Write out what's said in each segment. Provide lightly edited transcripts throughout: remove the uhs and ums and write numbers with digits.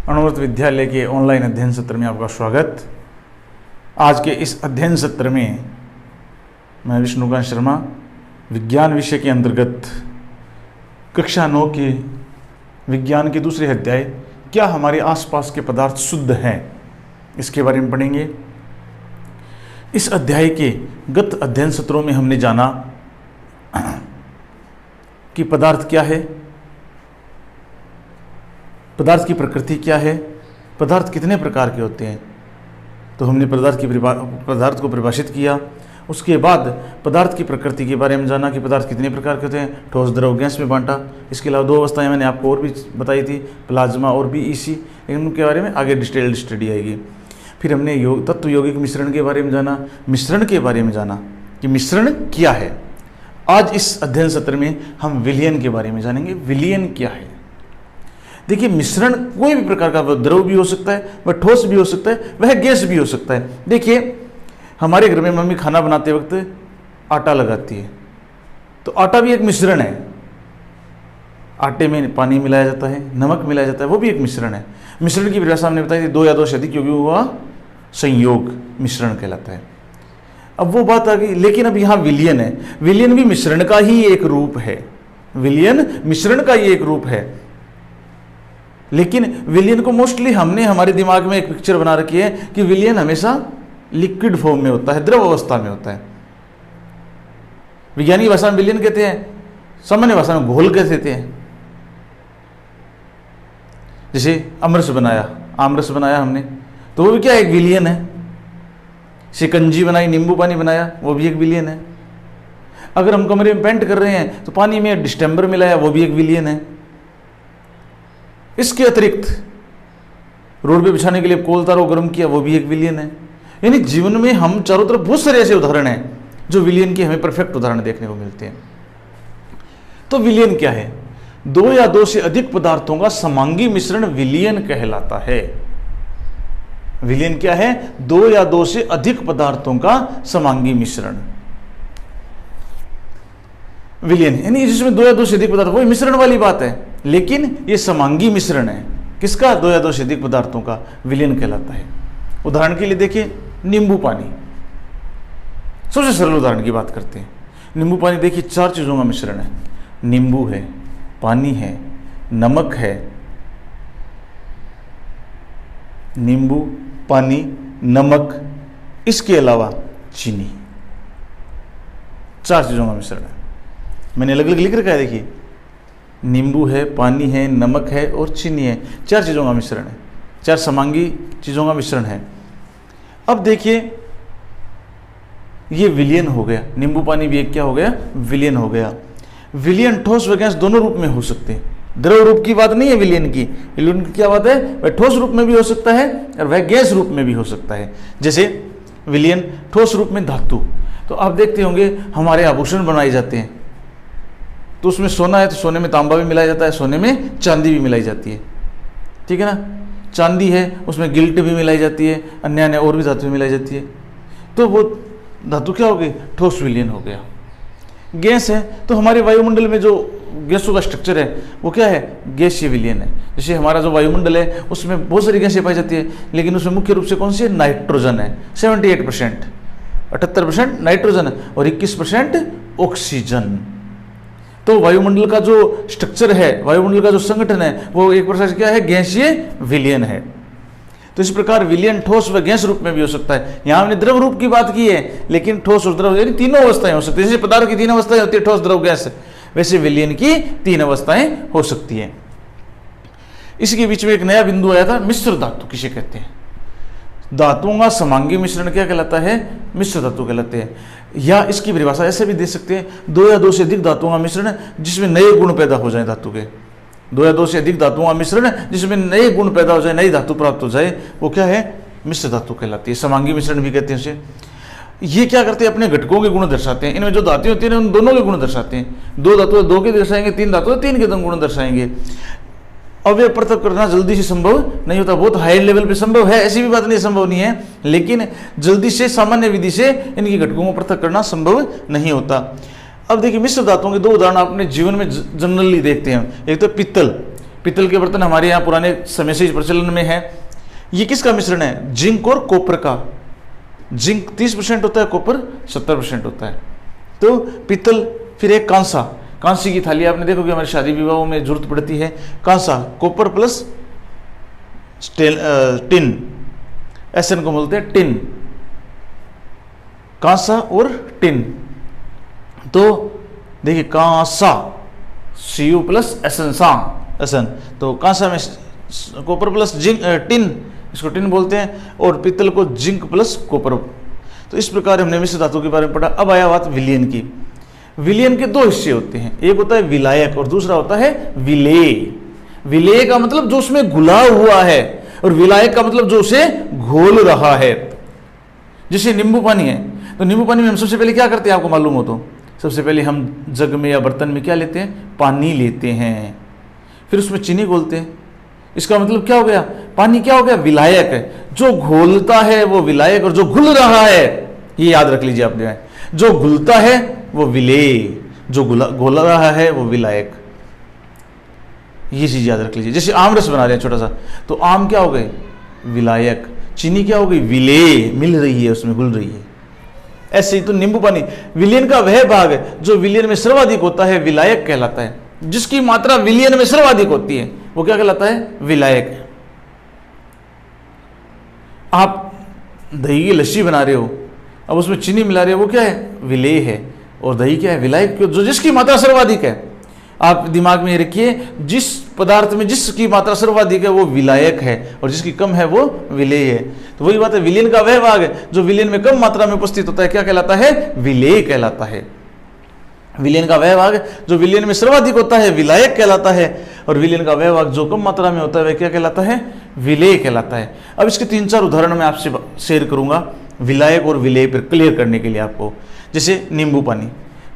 अणुव्रत विद्यालय के ऑनलाइन अध्ययन सत्र में आपका स्वागत। आज के इस अध्ययन सत्र में मैं विष्णुकांत शर्मा विज्ञान विषय के अंतर्गत कक्षा 9 के विज्ञान के दूसरे अध्याय क्या हमारे आसपास के पदार्थ शुद्ध हैं इसके बारे में पढ़ेंगे। इस अध्याय के गत अध्ययन सत्रों में हमने जाना कि पदार्थ क्या है, पदार्थ की प्रकृति क्या है, पदार्थ कितने प्रकार के होते हैं। तो हमने पदार्थ को परिभाषित किया। उसके बाद पदार्थ की प्रकृति के बारे में जाना कि पदार्थ कितने प्रकार के होते हैं, ठोस, द्रव, गैस में बांटा। इसके अलावा 2 अवस्थाएं मैंने आपको और भी बताई थी, प्लाज्मा और बीईसी, लेकिन उनके बारे में आगे डिटेल्ड स्टडी आएगी। फिर हमने तत्व यौगिक मिश्रण के बारे में जाना, मिश्रण के बारे में जाना कि मिश्रण क्या है। आज इस अध्ययन सत्र में हम विलयन के बारे में जानेंगे। विलयन क्या है? देखिए, मिश्रण कोई भी प्रकार का, वह द्रव भी हो सकता है, वह ठोस भी हो सकता है, वह गैस भी हो सकता है। देखिए, हमारे घर में मम्मी खाना बनाते वक्त आटा लगाती है, तो आटा भी एक मिश्रण है। आटे में पानी मिलाया जाता है, नमक मिलाया जाता है, वो भी एक मिश्रण है। मिश्रण की परिभाषा हमने बताई थी, 2 या 2 से अधिक क्योंकि हुआ संयोग मिश्रण कहलाता है। अब वो बात आ गई, लेकिन अब यहाँ विलयन है। विलयन भी मिश्रण का ही एक रूप है। विलयन मिश्रण का ही एक रूप है, लेकिन विलयन को मोस्टली हमने हमारे दिमाग में एक पिक्चर बना रखी है कि विलयन हमेशा लिक्विड फॉर्म में होता है, द्रव अवस्था में होता है। वैज्ञानिक भाषा में विलयन कहते हैं, सामान्य भाषा में घोल कहते हैं। जैसे आमरस बनाया हमने, तो वो भी क्या, एक विलयन है। शिकंजी बनाई, नींबू पानी बनाया, वो भी एक विलयन है। अगर हम कमरे में पेंट कर रहे हैं तो पानी में डिस्टेंबर मिलाया, वो भी एक विलयन है। इसके अतिरिक्त रोड पे बिछाने के लिए कोल तार को गर्म किया, वो भी एक विलयन है। यानी जीवन में हम चारों तरफ बहुत सारे ऐसे उदाहरण हैं जो विलयन के हमें परफेक्ट उदाहरण देखने को मिलते हैं। तो विलयन क्या है? 2 या 2 से अधिक पदार्थों का समांगी मिश्रण विलयन कहलाता है। विलयन क्या है? 2 या 2 से अधिक पदार्थों का समांगी मिश्रण विलयन, यानी जिसमें 2 या 2 से अधिक पदार्थ, वही मिश्रण वाली बात है, लेकिन ये समांगी मिश्रण है। किसका? 2 या 2 से अधिक पदार्थों का विलयन कहलाता है। उदाहरण के लिए देखिए, नींबू पानी, सबसे सरल उदाहरण की बात करते हैं। नींबू पानी देखिए, 4 चीजों का मिश्रण है। नींबू है, पानी है, नमक है, नींबू, पानी, नमक, इसके अलावा चीनी। 4 चीजों का मिश्रण है। मैंने अलग अलग लिख रखा है, देखिए, नींबू है, पानी है, नमक है और चीनी है। 4 चीज़ों का मिश्रण है, 4 समांगी चीज़ों का मिश्रण है। अब देखिए, ये विलयन हो गया। नींबू पानी भी एक क्या हो गया? विलयन हो गया। विलयन ठोस व गैस दोनों रूप में हो सकते हैं। द्रव रूप की बात नहीं है विलयन की। विलयन की क्या बात है? वह ठोस रूप में भी हो सकता है और वह गैस रूप में भी हो सकता है। जैसे विलयन ठोस रूप में धातु, तो आप देखते होंगे हमारे आभूषण बनाए जाते हैं, तो उसमें सोना है तो सोने में तांबा भी मिलाया जाता है, सोने में चांदी भी मिलाई जाती है, ठीक है ना। चांदी है, उसमें गिल्ट भी मिलाई जाती है, अन्य अन्य और भी धातु भी मिलाई जाती है। तो वो धातु क्या हो गई? ठोस विलयन हो गया। गैस है, तो हमारे वायुमंडल में जो गैसों का स्ट्रक्चर है वो क्या है? गैसीय विलयन है। जैसे हमारा जो वायुमंडल है उसमें बहुत सारी गैसें पाई जाती है, लेकिन उसमें मुख्य रूप से कौन सी है? नाइट्रोजन है। 78%, 78% नाइट्रोजन है और 21% ऑक्सीजन। तो वायुमंडल का जो स्ट्रक्चर है, वायुमंडल का जो संगठन है, वो एक प्रकार से क्या है? गैसीय विलयन है। तो इस प्रकार विलयन ठोस व गैस रूप में भी हो सकता है। यहां हमने द्रव रूप की बात की है, लेकिन ठोस और द्रव यानी तीनों अवस्थाएं हो सकती है। जैसे पदार्थ की 3 अवस्थाएं होती है, ठोस, द्रव, गैस, वैसे विलयन की 3 अवस्थाएं हो सकती है। इसके बीच में एक नया बिंदु आया था, मिश्र धातु किसे कहते हैं? धातुओं का समांगी मिश्रण क्या कहलाता है? मिश्र धातु कहलाते हैं। या इसकी परिभाषा ऐसे भी दे सकते हैं, 2 या 2 से अधिक धातुओं का मिश्रण जिसमें नए गुण पैदा हो जाए धातु के। 2 या 2 से अधिक धातुओं का मिश्रण जिसमें नए गुण पैदा हो जाए, नई धातु प्राप्त हो जाए, वो क्या है? मिश्र धातु कहलाती है। समांगी मिश्रण भी कहते हैं उसे। ये क्या करते हैं? अपने घटकों के गुण दर्शाते हैं। इनमें जो धातुएं होती है उन दोनों के गुण दर्शाते हैं। 2 धातु 2 के दर्शाएंगे, 3 धातु 3 के गुण दर्शाएंगे। अवयव पृथक करना जल्दी से संभव नहीं होता। बहुत हाई लेवल पे संभव है, ऐसी भी बात नहीं संभव नहीं है, लेकिन जल्दी से सामान्य विधि से इनकी घटकों को पृथक करना संभव नहीं होता। अब देखिए, मिश्र धातुओं के 2 उदाहरण आपने जीवन में जनरली देखते हैं। एक तो पित्तल, पित्तल के बर्तन हमारे यहाँ पुराने समय से प्रचलन में है। ये किसका मिश्रण है? जिंक और कॉपर का। जिंक 30% होता है, कॉपर 70% होता है। तो पित्तल, फिर एक कांसा, कांसी की थाली आपने देखो कि हमारे शादी विवाहों में जरूरत पड़ती है। कांसा, कॉपर प्लस टिन, एसन को बोलते हैं टिन, कांसा और टिन। तो देखिए कांसा, Cu प्लस एसन, सा एसन, तो कांसा में कॉपर प्लस जिंक, टिन, इसको टिन बोलते हैं, और पित्तल को जिंक प्लस कॉपर। तो इस प्रकार हमने मिश्र धातु के बारे में पढ़ा। अब आया बात विलयन की। विलयन के दो हिस्से होते हैं, एक होता है विलायक और दूसरा होता है विलेय। विलेय का मतलब जो उसमें घुला हुआ है, और विलायक का मतलब जो उसे घोल रहा है। जैसे नींबू पानी है, तो नींबू पानी में हम सबसे पहले क्या करते हैं, आपको मालूम हो तो? सबसे पहले हम जग में या बर्तन में क्या लेते हैं? पानी लेते हैं, फिर उसमें चीनी घोलते हैं। इसका मतलब क्या हो गया? पानी क्या हो गया? विलायक है। जो घोलता है वो विलायक, और जो घुल रहा है, ये याद रख लीजिए आपने, जो घुलता है वो विलेय, जो घोल रहा है वो विलायक। ये चीज याद रख लीजिए। जैसे आम रस बना रहे हैं छोटा सा, तो आम क्या हो गए? विलायक। चीनी क्या हो गई? विलेय, मिल रही है, उसमें घुल रही है। ऐसे ही तो नींबू पानी विलयन का वह भाग है जो विलयन में सर्वाधिक होता है, विलायक कहलाता है। जिसकी मात्रा विलयन में सर्वाधिक होती है वो क्या कहलाता है? विलायक। आप दही की लस्सी बना रहे हो, अब उसमें चीनी मिला रहे हो, वो क्या है? विलेय है। और दही क्या है? विलायक। क्यों? जो जिसकी मात्रा सर्वाधिक है। आप दिमाग में रखिए, जिस पदार्थ में जिसकी मात्रा सर्वाधिक है वो विलायक है, और जिसकी कम है वो विलेय है। तो वही बात है, विलयन का वह भाग है जो विलयन में कम मात्रा में उपस्थित होता है, क्या कहलाता है? विलेय कहलाता है। विलयन का वह भाग जो विलयन में सर्वाधिक होता है, विलायक कहलाता है, और विलयन का वह भाग जो कम मात्रा में होता है वह क्या कहलाता है? विलेय कहलाता है। अब इसके 3-4 उदाहरण मैं आपसे शेयर करूंगा विलायक और विलेय पर क्लियर करने के लिए आपको। जैसे नींबू पानी,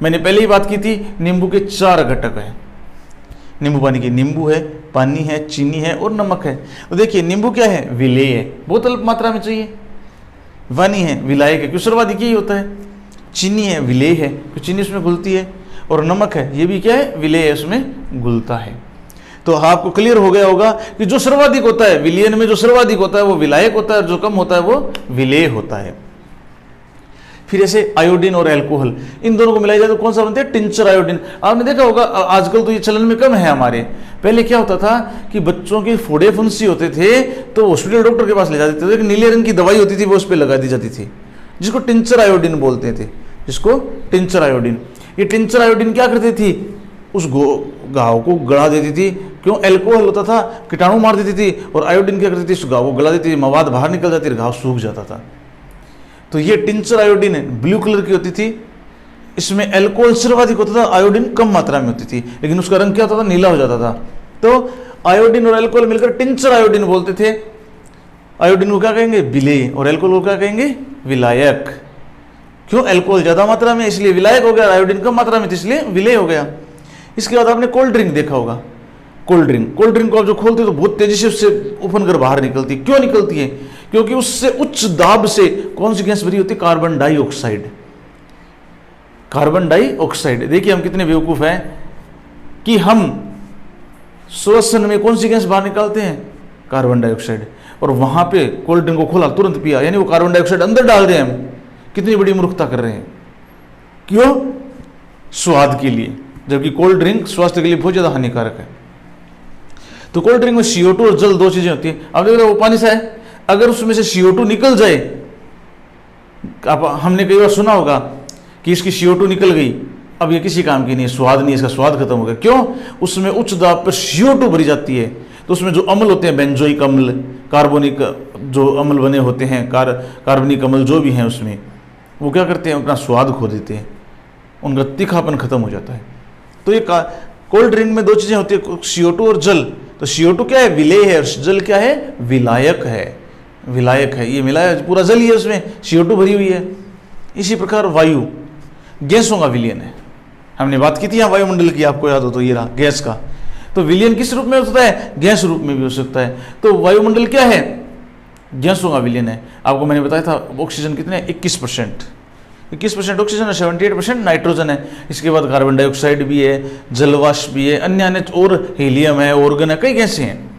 मैंने पहले ही बात की थी, नींबू के 4 घटक हैं नींबू पानी के। नींबू है, पानी है, चीनी है और नमक है। तो देखिए नींबू क्या है? विलेय है, बहुत अल्प मात्रा में चाहिए। पानी है, विलायक है, क्यों? सर्वाधिक ही होता है। चीनी है, विलेय है, क्यों? चीनी उसमें घुलती है। और नमक है, ये भी क्या है? विलेय है, उसमें घुलता है। तो आपको क्लियर हो गया होगा कि जो सर्वाधिक होता है विलयन में, जो सर्वाधिक होता है वो विलायक होता है, और जो कम होता है वो विलेय होता है। फिर ऐसे आयोडीन और अल्कोहल, इन दोनों को मिलाया जाए तो कौन सा बनता है? Tincture iodine. आपने देखा होगा, आजकल तो ये चलन में कम है हमारे। पहले क्या होता था कि बच्चों के फोड़े फुंसी होते थे तो हॉस्पिटल डॉक्टर के पास ले जाते थे, एक नीले रंग की दवाई होती थी वो उस पर लगा दी जाती थी, जिसको टिंचर आयोडीन बोलते थे, जिसको टिंचर आयोडीन। ये टिंचर आयोडीन क्या करती थी? उस घाव को गला देती थी। क्यों? अल्कोहल होता था, कीटाणु मार देती थी, और आयोडीन क्या करती थी? उस घाव को गला देती थी, मवाद बाहर निकल जाती थी, घाव सूख जाता था। तो ये टिंचर आयोडीन है, ब्लू कलर की होती थी। इसमें अल्कोहल सर्वाधिक होता था, आयोडीन कम मात्रा में होती थी, लेकिन उसका रंग क्या होता था? नीला हो जाता था। तो आयोडीन और अल्कोहल मिलकर टिंचर आयोडीन बोलते थे। आयोडीन को क्या कहेंगे? विलेय, और अल्कोहल को क्या कहेंगे? विलायक। क्यों? अल्कोहल ज्यादा मात्रा में इसलिए विलायक हो गया, आयोडीन कम मात्रा में थी इसलिए विलेय हो गया। इसके बाद आपने कोल्ड ड्रिंक देखा होगा। कोल्ड ड्रिंक को आप जो खोलते हो तो बहुत तेजी से उससे उफन कर बाहर निकलती है। क्यों निकलती है? क्योंकि उससे उच्च दाब से कौन सी गैस भरी होती है? Carbon dioxide. Carbon dioxide. देखिए हम कितने बेवकूफ हैं कि हम श्वसन में कौन सी गैस बाहर निकालते हैं? Carbon dioxide. और वहां पे कोल्ड ड्रिंक को खोला, तुरंत पिया, यानी वो कार्बन डाइऑक्साइड अंदर डाल रहे हैं हम। कितनी बड़ी मूर्खता कर रहे हैं। क्यों? स्वाद के लिए, जबकि कोल्ड ड्रिंक स्वास्थ्य के लिए बहुत ज्यादा हानिकारक है। तो कोल्ड ड्रिंक में CO2 और जल, 2 चीजें होती है। अब देख रहे हो वो पानी सा है, अगर उसमें से CO2 निकल जाए, हमने कई बार सुना होगा कि इसकी CO2 निकल गई, अब ये किसी काम की नहीं है, स्वाद नहीं, इसका स्वाद खत्म हो गया। क्यों? उसमें उच्च दाब पर CO2 भरी जाती है। तो उसमें जो अम्ल होते हैं, बेंजोइक अम्ल, कार्बोनिक जो अम्ल बने होते हैं, कार्बनिक अम्ल जो भी हैं, उसमें वो क्या करते हैं? अपना स्वाद खो देते हैं, उनका तीखापन खत्म हो जाता है। तो ये कोल्ड ड्रिंक में 2 चीजें होती है, CO2 और जल। तो CO2 क्या है? विलेय है, और जल क्या है? विलायक है। विलायक है, ये मिलाया पूरा जल ही है, उसमें CO2 भरी हुई है। इसी प्रकार वायु, गैसों का विलयन है। हमने बात की थी यहाँ वायुमंडल की, आपको याद हो तो ये रहा गैस का। तो विलयन किस रूप में हो सकता है? गैस रूप में भी हो सकता है। तो वायुमंडल क्या है? गैसों का विलयन है। आपको मैंने बताया था ऑक्सीजन कितने? 21%। 21% ऑक्सीजन और 78% नाइट्रोजन है। इसके बाद कार्बन डाइऑक्साइड भी है, जलवाष्प भी है, अन्य और हीलियम है, ऑर्गन है, कई गैसें हैं।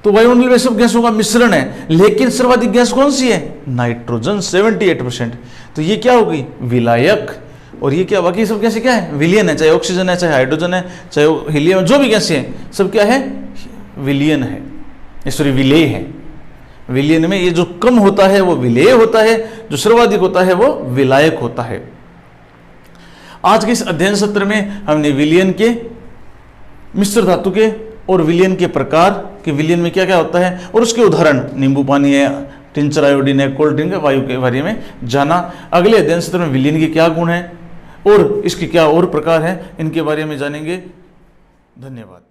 तो वायुमंडल में सब गैसों का मिश्रण है, लेकिन सर्वाधिक गैस कौन सी है? नाइट्रोजन 78%। तो ये क्या होगी? विलायक। और ये क्या, बाकी सब गैसें क्या है? विलियन है, चाहे ऑक्सीजन है, चाहे हाइड्रोजन है, चाहे हीलियम, जो भी गैसें हैं सब क्या है? विलियन है, सॉरी विलेय है। विलियन में ये जो कम होता है वो विलेय होता है, जो सर्वाधिक होता है वो विलायक होता है। आज के इस अध्ययन सत्र में हमने विलियन के, मिश्र धातु के और विलियन के प्रकार, कि विलियन में क्या क्या होता है और उसके उदाहरण, नींबू पानी है, टिंचर आयोडीन है, कोल्ड ड्रिंक है, वायु के बारे में जाना। अगले अध्ययन सत्र में विलियन के क्या गुण हैं और इसके क्या और प्रकार हैं, इनके बारे में जानेंगे। धन्यवाद।